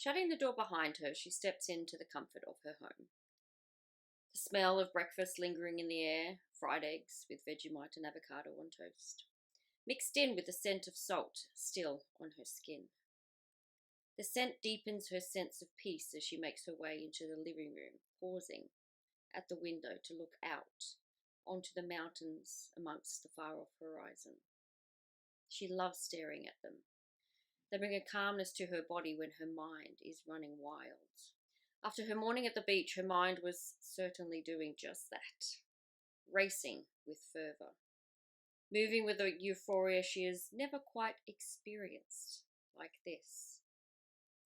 Shutting the door behind her, she steps into the comfort of her home. The smell of breakfast lingering in the air, fried eggs with Vegemite and avocado on toast, mixed in with the scent of salt still on her skin. The scent deepens her sense of peace as she makes her way into the living room, pausing at the window to look out onto the mountains amongst the far-off horizon. She loves staring at them. They bring a calmness to her body when her mind is running wild. After her morning at the beach, her mind was certainly doing just that, racing with fervour, moving with a euphoria she has never quite experienced like this.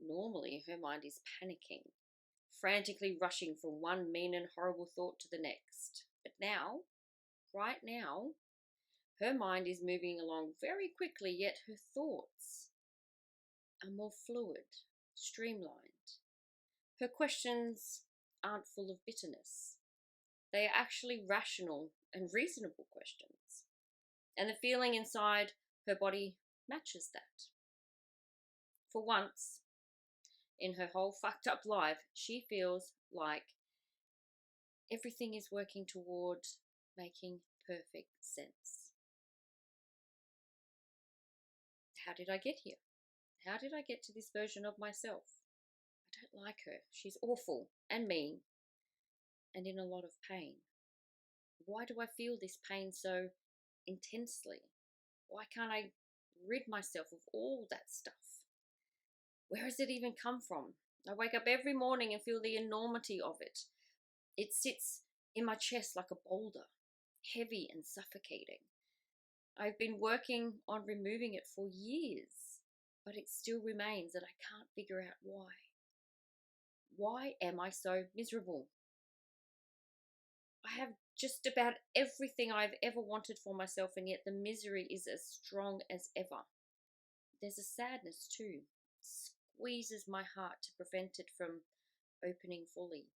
Normally, her mind is panicking, frantically rushing from one mean and horrible thought to the next. But now, right now, her mind is moving along very quickly, yet her thoughts are more fluid, streamlined. Her questions aren't full of bitterness. They are actually rational and reasonable questions. And the feeling inside her body matches that. For once, in her whole fucked up life, she feels like everything is working toward making perfect sense. How did I get here? How did I get to this version of myself? I don't like her. She's awful and mean and in a lot of pain. Why do I feel this pain so intensely? Why can't I rid myself of all that stuff? Where has it even come from? I wake up every morning and feel the enormity of it. It sits in my chest like a boulder, heavy and suffocating. I've been working on removing it for years, but it still remains and I can't figure out why. Why am I so miserable? I have just about everything I've ever wanted for myself, and yet the misery is as strong as ever. There's a sadness too. It squeezes my heart to prevent it from opening fully.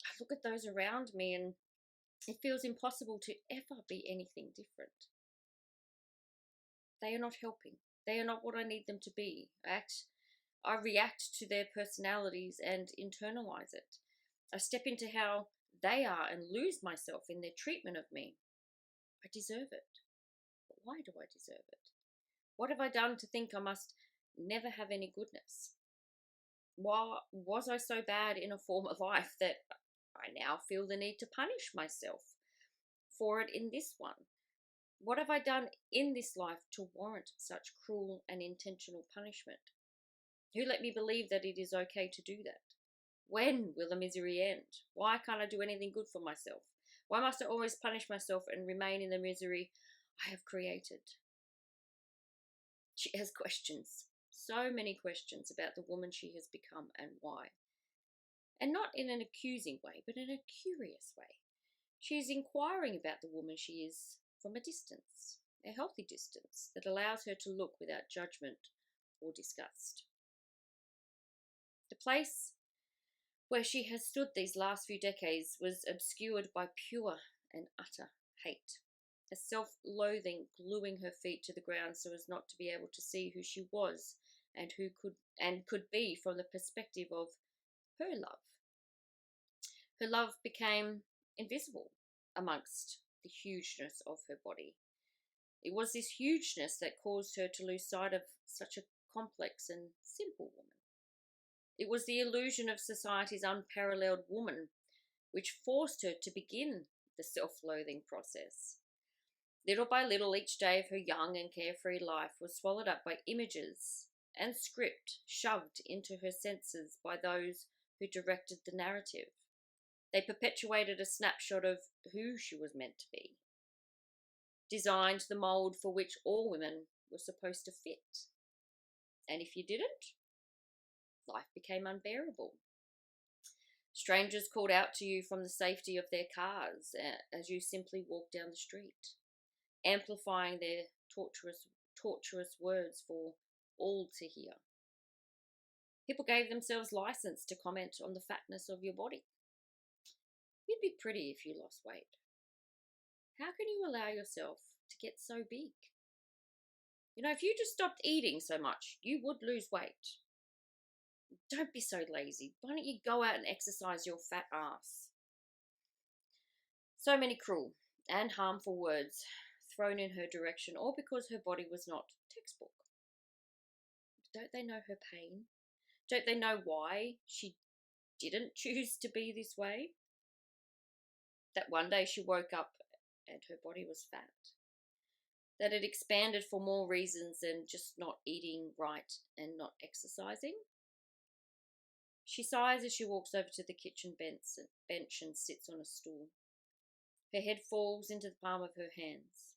I look at those around me and it feels impossible to ever be anything different. They are not helping. They are not what I need them to be. I react to their personalities and internalize it. I step into how they are and lose myself in their treatment of me. I deserve it. But why do I deserve it? What have I done to think I must never have any goodness? Why was I so bad in a former life that I now feel the need to punish myself for it in this one? What have I done in this life to warrant such cruel and intentional punishment? Who let me believe that it is okay to do that? When will the misery end? Why can't I do anything good for myself? Why must I always punish myself and remain in the misery I have created? She has questions, so many questions about the woman she has become and why. And not in an accusing way, but in a curious way. She is inquiring about the woman she is from a distance, a healthy distance that allows her to look without judgment or disgust. The place where she has stood these last few decades was obscured by pure and utter hate, a self-loathing gluing her feet to the ground so as not to be able to see who she was and who could be from the perspective of her love. Her love became invisible amongst the hugeness of her body. It was this hugeness that caused her to lose sight of such a complex and simple woman. It was the illusion of society's unparalleled woman which forced her to begin the self-loathing process. Little by little, each day of her young and carefree life was swallowed up by images and script shoved into her senses by those who directed the narrative. They perpetuated a snapshot of who she was meant to be, designed the mould for which all women were supposed to fit. And if you didn't, life became unbearable. Strangers called out to you from the safety of their cars as you simply walked down the street, amplifying their torturous words for all to hear. People gave themselves license to comment on the fatness of your body. You'd be pretty if you lost weight. How can you allow yourself to get so big? If you just stopped eating so much, you would lose weight. Don't be so lazy. Why don't you go out and exercise your fat ass? So many cruel and harmful words thrown in her direction, all because her body was not textbook. Don't they know her pain? Don't they know why she didn't choose to be this way? That one day she woke up and her body was fat. That it expanded for more reasons than just not eating right and not exercising. She sighs as she walks over to the kitchen bench and sits on a stool. Her head falls into the palm of her hands.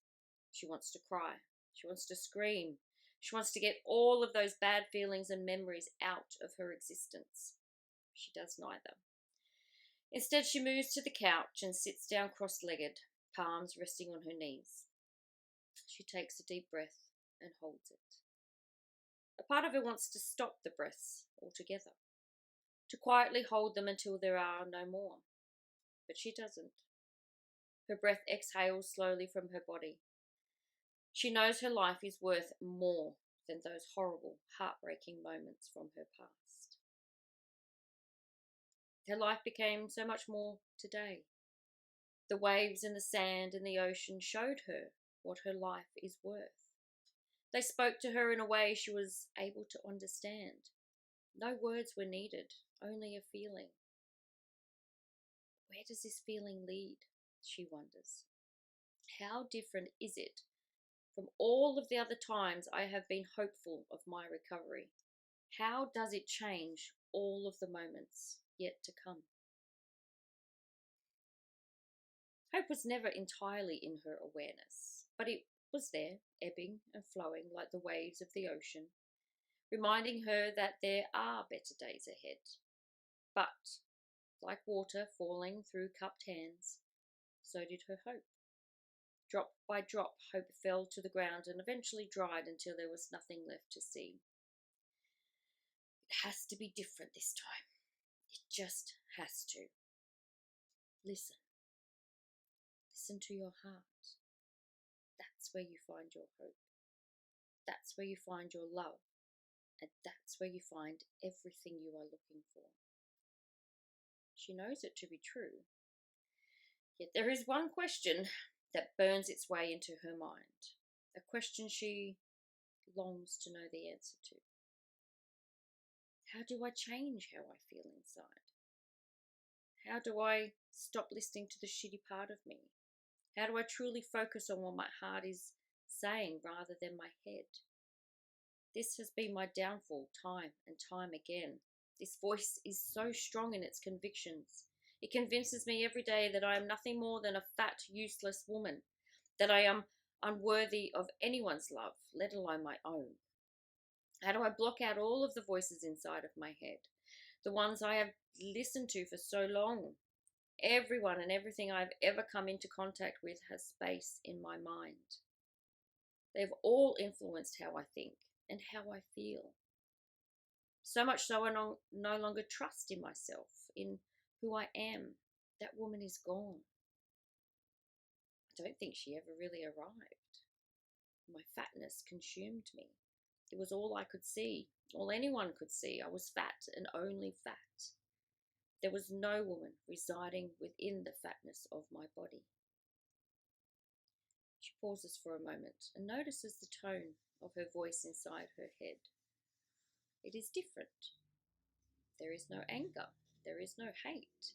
She wants to cry. She wants to scream. She wants to get all of those bad feelings and memories out of her existence. She does neither. Instead, she moves to the couch and sits down cross-legged, palms resting on her knees. She takes a deep breath and holds it. A part of her wants to stop the breaths altogether, to quietly hold them until there are no more. But she doesn't. Her breath exhales slowly from her body. She knows her life is worth more than those horrible, heartbreaking moments from her past. Her life became so much more today. The waves and the sand and the ocean showed her what her life is worth. They spoke to her in a way she was able to understand. No words were needed, only a feeling. Where does this feeling lead? She wonders. How different is it from all of the other times I have been hopeful of my recovery? How does it change all of the moments yet to come? Hope was never entirely in her awareness, but it was there, ebbing and flowing like the waves of the ocean, reminding her that there are better days ahead. But, like water falling through cupped hands, so did her hope. Drop by drop, hope fell to the ground and eventually dried until there was nothing left to see. It has to be different this time. It just has to. Listen. Listen to your heart. That's where you find your hope. That's where you find your love. And that's where you find everything you are looking for. She knows it to be true. Yet there is one question that burns its way into her mind. A question she longs to know the answer to. How do I change how I feel inside? How do I stop listening to the shitty part of me? How do I truly focus on what my heart is saying rather than my head? This has been my downfall time and time again. This voice is so strong in its convictions. It convinces me every day that I am nothing more than a fat, useless woman, that I am unworthy of anyone's love, let alone my own. How do I block out all of the voices inside of my head, the ones I have listened to for so long? Everyone and everything I've ever come into contact with has space in my mind. They've all influenced how I think and how I feel. So much so I no longer trust in myself, in who I am. That woman is gone. I don't think she ever really arrived. My fatness consumed me. It was all I could see, all anyone could see. I was fat and only fat. There was no woman residing within the fatness of my body. She pauses for a moment and notices the tone of her voice inside her head. It is different. There is no anger. There is no hate.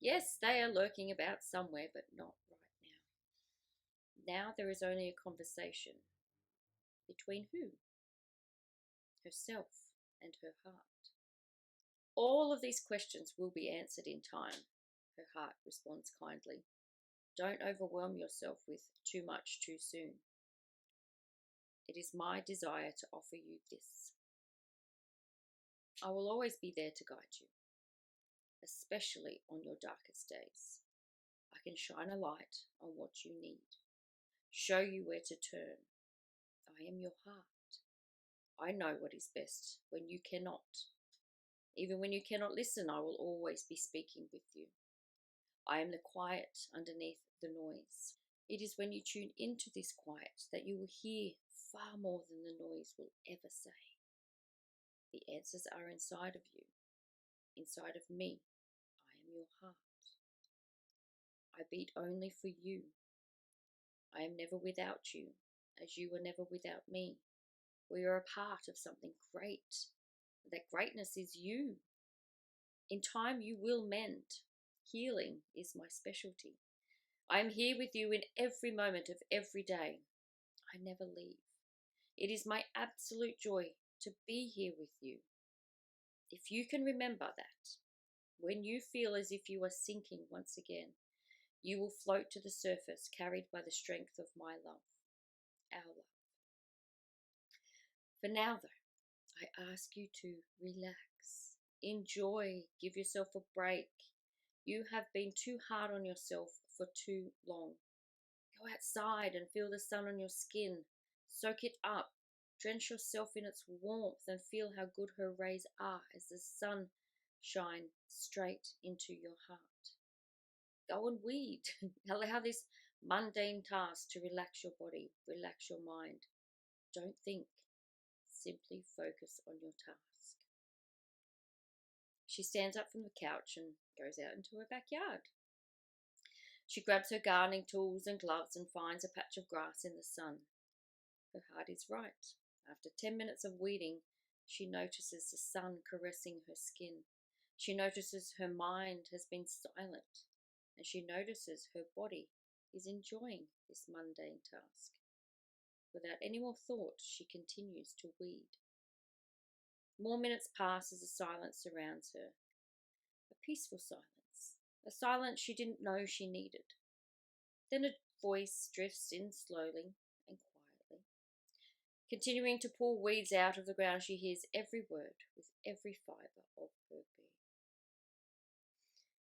Yes, they are lurking about somewhere, but not right now. Now there is only a conversation. Between who? Herself and her heart. All of these questions will be answered in time, her heart responds kindly. Don't overwhelm yourself with too much too soon. It is my desire to offer you this. I will always be there to guide you, especially on your darkest days. I can shine a light on what you need, show you where to turn. I am your heart. I know what is best when you cannot. Even when you cannot listen, I will always be speaking with you. I am the quiet underneath the noise. It is when you tune into this quiet that you will hear far more than the noise will ever say. The answers are inside of you, inside of me. I am your heart. I beat only for you. I am never without you, as you are never without me. We are a part of something great. That greatness is you. In time, you will mend. Healing is my specialty. I am here with you in every moment of every day. I never leave. It is my absolute joy to be here with you. If you can remember that, when you feel as if you are sinking once again, you will float to the surface, carried by the strength of my love, our love. For now, though, I ask you to relax, enjoy, give yourself a break. You have been too hard on yourself for too long. Go outside and feel the sun on your skin. Soak it up. Drench yourself in its warmth and feel how good her rays are as the sun shine straight into your heart. Go and weed. Allow this mundane task to relax your body, relax your mind. Don't think. Simply focus on your task. She stands up from the couch and goes out into her backyard. She grabs her gardening tools and gloves and finds a patch of grass in the sun. Her heart is right. After 10 minutes of weeding, she notices the sun caressing her skin. She notices her mind has been silent, and she notices her body is enjoying this mundane task. Without any more thought, she continues to weed. More minutes pass as a silence surrounds her. A peaceful silence. A silence she didn't know she needed. Then a voice drifts in slowly and quietly. Continuing to pull weeds out of the ground, she hears every word with every fibre of her being.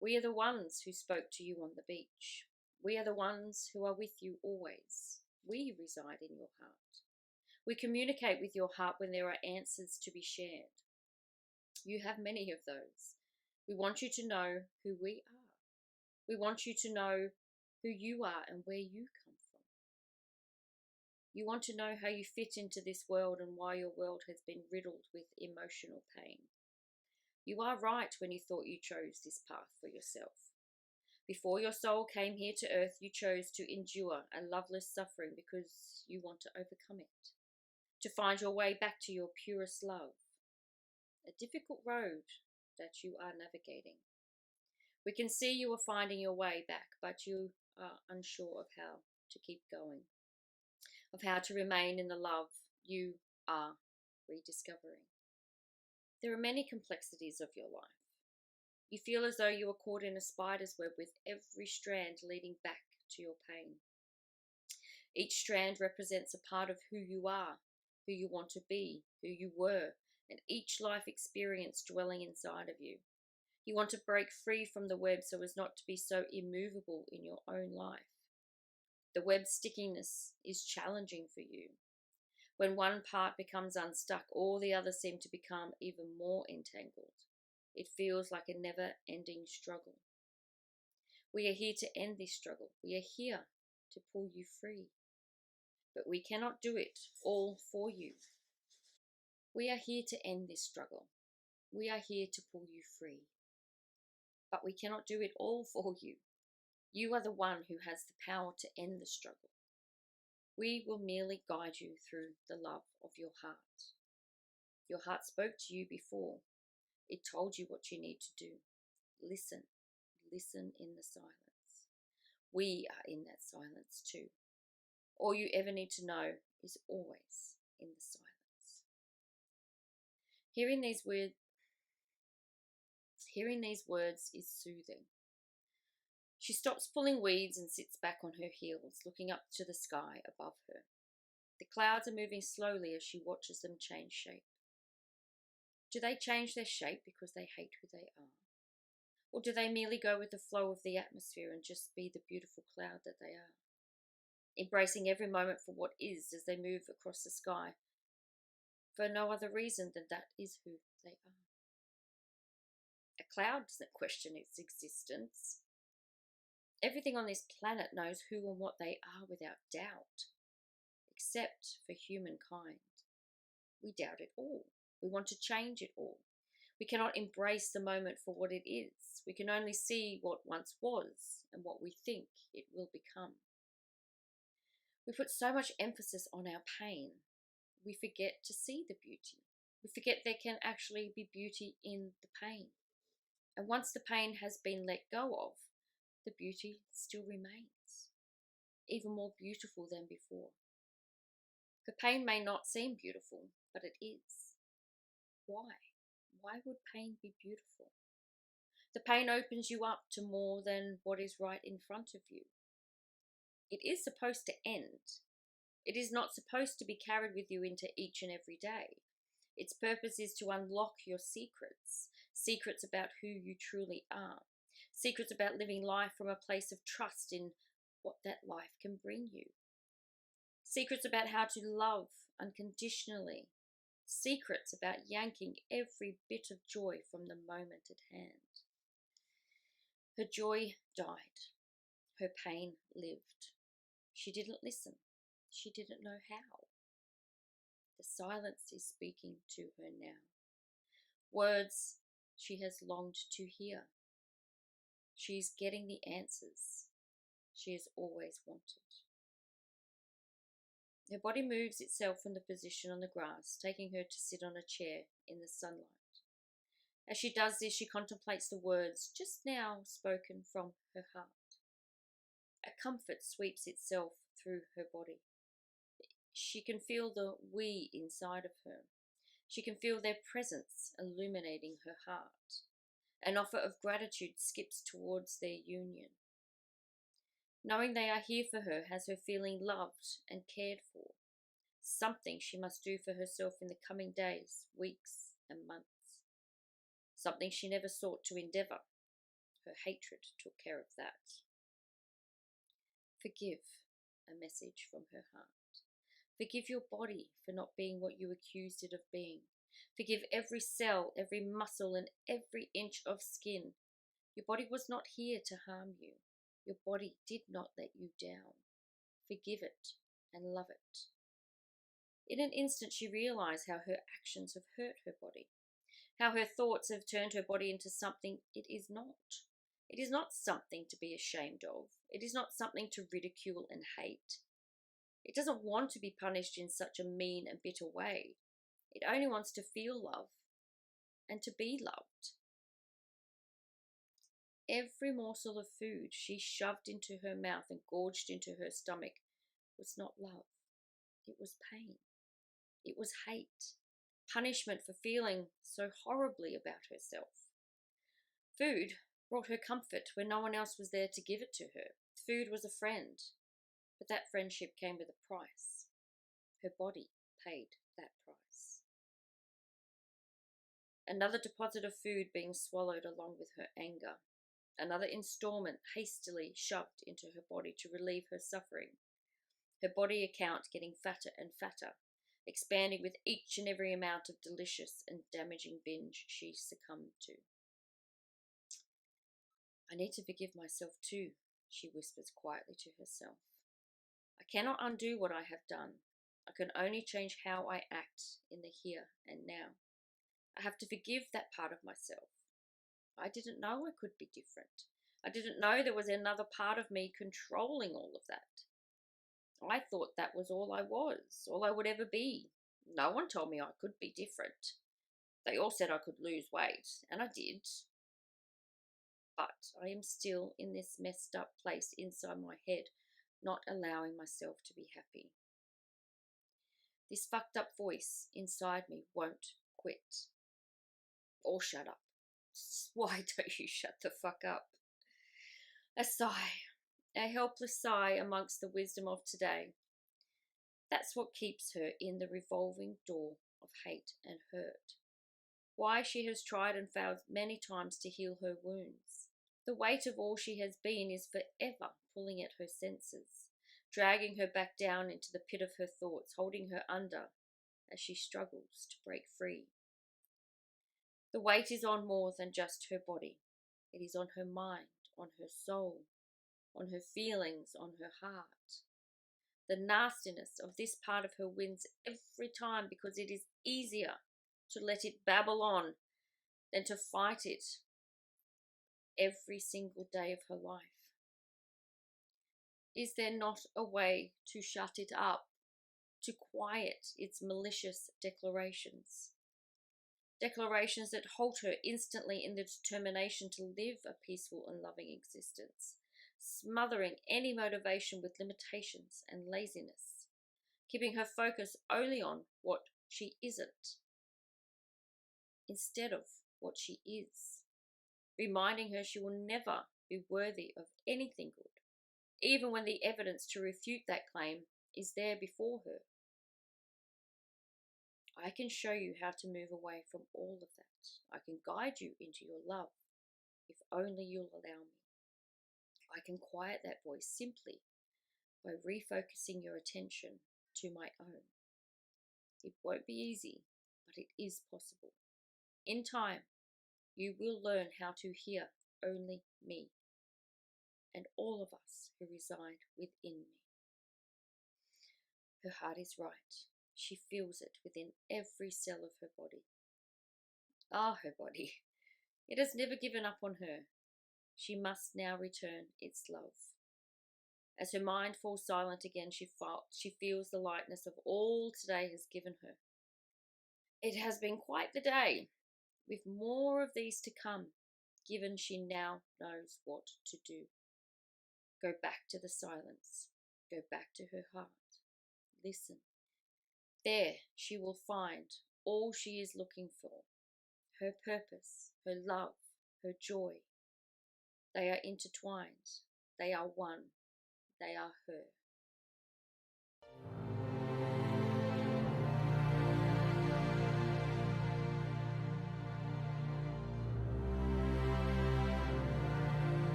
We are the ones who spoke to you on the beach. We are the ones who are with you always. We reside in your heart. We communicate with your heart when there are answers to be shared. You have many of those. We want you to know who we are. We want you to know who you are and where you come from. You want to know how you fit into this world and why your world has been riddled with emotional pain. You are right when you thought you chose this path for yourself. Before your soul came here to earth, you chose to endure a loveless suffering because you want to overcome it, to find your way back to your purest love. A difficult road that you are navigating. We can see you are finding your way back, but you are unsure of how to keep going, of how to remain in the love you are rediscovering. There are many complexities of your life. You feel as though you are caught in a spider's web with every strand leading back to your pain. Each strand represents a part of who you are, who you want to be, who you were, and each life experience dwelling inside of you. You want to break free from the web so as not to be so immovable in your own life. The web's stickiness is challenging for you. When one part becomes unstuck, all the others seem to become even more entangled. It feels like a never-ending struggle. We are here to end this struggle. We are here to pull you free. But we cannot do it all for you. We are here to end this struggle. We are here to pull you free. But we cannot do it all for you. You are the one who has the power to end the struggle. We will merely guide you through the love of your heart. Your heart spoke to you before. It told you what you need to do. Listen. Listen in the silence. We are in that silence too. All you ever need to know is always in the silence. Hearing these words is soothing. She stops pulling weeds and sits back on her heels, looking up to the sky above her. The clouds are moving slowly as she watches them change shape. Do they change their shape because they hate who they are? Or do they merely go with the flow of the atmosphere and just be the beautiful cloud that they are? Embracing every moment for what is as they move across the sky, for no other reason than that is who they are. A cloud doesn't question its existence. Everything on this planet knows who and what they are without doubt, except for humankind. We doubt it all. We want to change it all. We cannot embrace the moment for what it is. We can only see what once was and what we think it will become. We put so much emphasis on our pain, we forget to see the beauty. We forget there can actually be beauty in the pain. And once the pain has been let go of, the beauty still remains, even more beautiful than before. The pain may not seem beautiful, but it is. Why? Why would pain be beautiful? The pain opens you up to more than what is right in front of you. It is supposed to end. It is not supposed to be carried with you into each and every day. Its purpose is to unlock your secrets, secrets about who you truly are, secrets about living life from a place of trust in what that life can bring you, secrets about how to love unconditionally, secrets about yanking every bit of joy from the moment at hand. Her joy died. Her pain lived. She didn't listen. She didn't know how. The silence is speaking to her now. Words she has longed to hear. She is getting the answers she has always wanted. Her body moves itself from the position on the grass, taking her to sit on a chair in the sunlight. As she does this, she contemplates the words just now spoken from her heart. A comfort sweeps itself through her body. She can feel the we inside of her. She can feel their presence illuminating her heart. An offer of gratitude skips towards their union. Knowing they are here for her has her feeling loved and cared for. Something she must do for herself in the coming days, weeks, and months. Something she never sought to endeavour. Her hatred took care of that. Forgive, a message from her heart. Forgive your body for not being what you accused it of being. Forgive every cell, every muscle, and every inch of skin. Your body was not here to harm you. Your body did not let you down. Forgive it and love it. In an instant, she realized how her actions have hurt her body, how her thoughts have turned her body into something it is not. It is not something to be ashamed of. It is not something to ridicule and hate. It doesn't want to be punished in such a mean and bitter way. It only wants to feel love and to be loved. Every morsel of food she shoved into her mouth and gorged into her stomach was not love. It was pain. It was hate. Punishment for feeling so horribly about herself. Food brought her comfort when no one else was there to give it to her. Food was a friend, but that friendship came with a price. Her body paid that price. Another deposit of food being swallowed along with her anger. Another installment hastily shoved into her body to relieve her suffering. Her body account getting fatter and fatter, expanding with each and every amount of delicious and damaging binge she succumbed to. I need to forgive myself too, she whispers quietly to herself. I cannot undo what I have done. I can only change how I act in the here and now. I have to forgive that part of myself. I didn't know I could be different. I didn't know there was another part of me controlling all of that. I thought that was all I was, all I would ever be. No one told me I could be different. They all said I could lose weight, and I did. But I am still in this messed up place inside my head, not allowing myself to be happy. This fucked up voice inside me won't quit. Or shut up. Why don't you shut the fuck up? A sigh, a helpless sigh amongst the wisdom of today. That's what keeps her in the revolving door of hate and hurt. Why she has tried and failed many times to heal her wounds. The weight of all she has been is forever pulling at her senses, dragging her back down into the pit of her thoughts, holding her under as she struggles to break free. The weight is on more than just her body. It is on her mind, on her soul, on her feelings, on her heart. The nastiness of this part of her wins every time because it is easier to let it babble on than to fight it every single day of her life? Is there not a way to shut it up, to quiet its malicious declarations? Declarations that halt her instantly in the determination to live a peaceful and loving existence, smothering any motivation with limitations and laziness, keeping her focus only on what she isn't instead of what she is, reminding her she will never be worthy of anything good, even when the evidence to refute that claim is there before her. I can show you how to move away from all of that. I can guide you into your love, if only you'll allow me. I can quiet that voice simply by refocusing your attention to my own. It won't be easy, but it is possible. In time, you will learn how to hear only me and all of us who reside within me. Her heart is right. She feels it within every cell of her body. Her body. It has never given up on her. She must now return its love. As her mind falls silent again, she feels the lightness of all today has given her. It has been quite the day, with more of these to come, given she now knows what to do. Go back to the silence. Go back to her heart. Listen. There she will find all she is looking for. Her purpose, her love, her joy. They are intertwined. They are one. They are her.